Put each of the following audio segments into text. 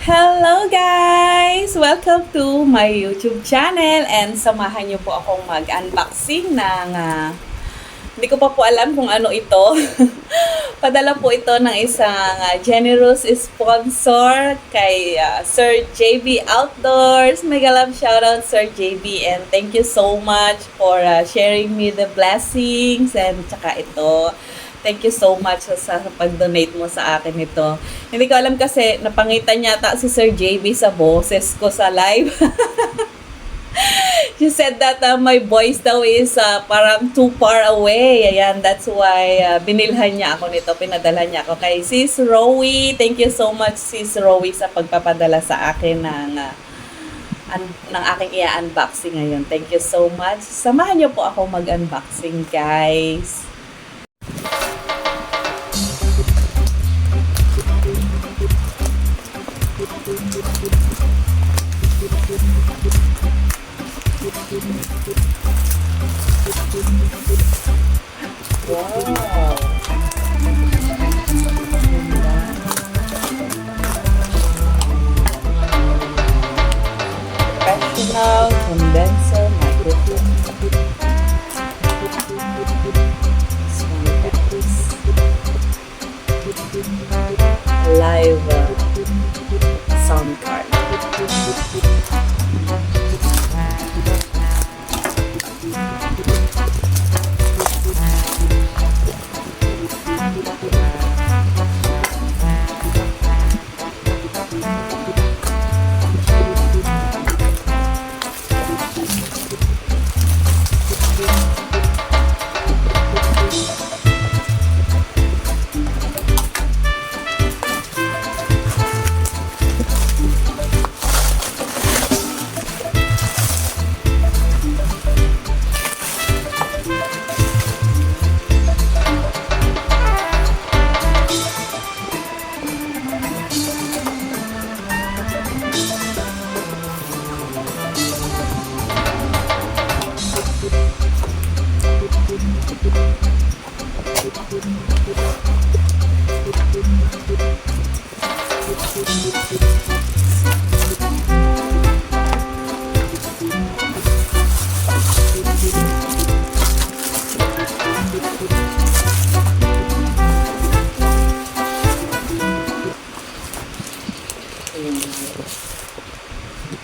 Hello guys! Welcome to my YouTube channel and samahan niyo po akong mag-unboxing ng hindi ko pa po alam kung ano ito. Padala po ito ng isang generous sponsor kay Sir JB Outdoors. Mega love shoutout Sir JB and thank you so much for sharing me the blessings and tsaka ito. Thank you so much sa pag-donate mo sa akin ito. Hindi ko alam kasi napangitan yata si Sir JB sa boses ko sa live. She said that my voice daw is parang too far away. Ayan, that's why binilhan niya ako nito, pinadala niya ako kay Sis Rowie. Thank you so much Sis Rowie sa pagpapadala sa akin ng aking i-unboxing ngayon. Thank you so much. Samahan niyo po ako mag-unboxing guys. Wow! Professional condenser microphone. Live sound card.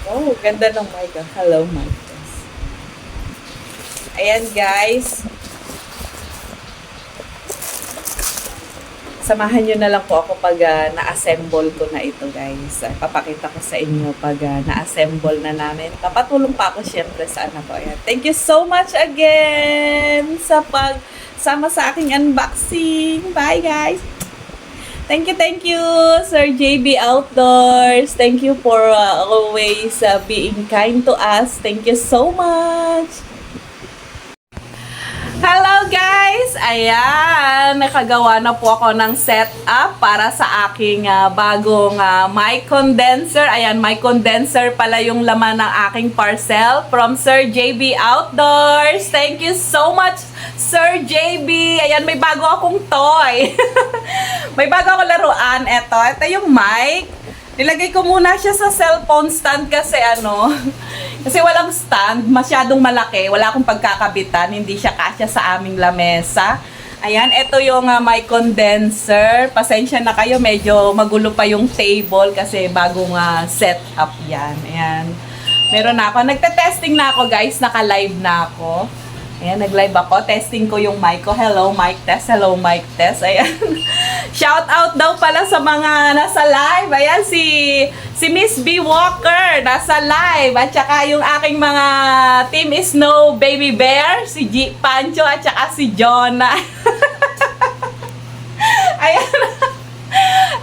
Oh, ganda ng mic. Hello, mic. Ayan, guys. Samahan nyo na lang po ako pag na-assemble ko na ito, guys. Papakita ko sa inyo pag na-assemble na namin. Papatulong pa ako syempre sa anak ko. Ayan. Thank you so much again sa pagsama sa aking unboxing. Bye, guys. Thank you, Sir JB Outdoors. Thank you for always being kind to us. Thank you so much. Hello guys! Ayan, nakagawa na po ako ng setup para sa aking bagong mic condenser. Ayan, mic condenser pala yung laman ng aking parcel from Sir JB Outdoors. Thank you so much, Sir JB. Ayan, may bago akong toy. May bago akong laruan. Ito yung mic. Nilagay ko muna siya sa cellphone stand kasi kasi walang stand, masyadong malaki, wala akong pagkakabitan, hindi siya kasya sa aming lamesa. Ayan, ito yung mic condenser. Pasensya na kayo, medyo magulo pa yung table kasi bagong setup yan. Ayan, meron na ako. Nagte-testing na ako guys, naka-live na ako. Ayan, nag-live ako. Testing ko yung mic ko. Hello, mic test. Hello, mic test. Ayan. Shout out daw pala sa mga nasa live. Ayan, si Miss B. Walker, nasa live. At saka yung aking mga Team Snow Baby Bear, si G. Pancho, at saka si Jonah. Ayan.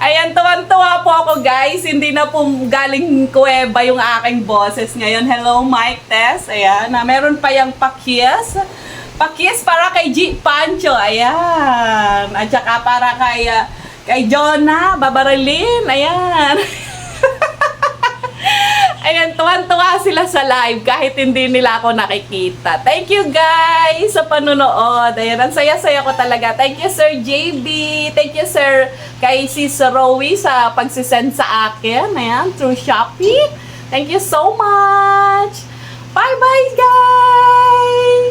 Ayan, tuwan-tuwa po ako guys. Hindi na po galing kuweba yung aking boses ngayon. Hello, mic test. Ayan, meron pa yung pakis. Pakis para kay G. Pancho. Ayan. At saka para kay Jonah Babarilin. Ayan. Ayan, tuwan-tuwa sila sa live kahit hindi nila ako nakikita. Thank you guys sa panunood. Ayan, ang saya-saya ko talaga. Thank you Sir JB. Thank you Sir kay Sis Rowie sa pagsisend sa akin. Ayan, through Shopee. Thank you so much. Bye-bye guys!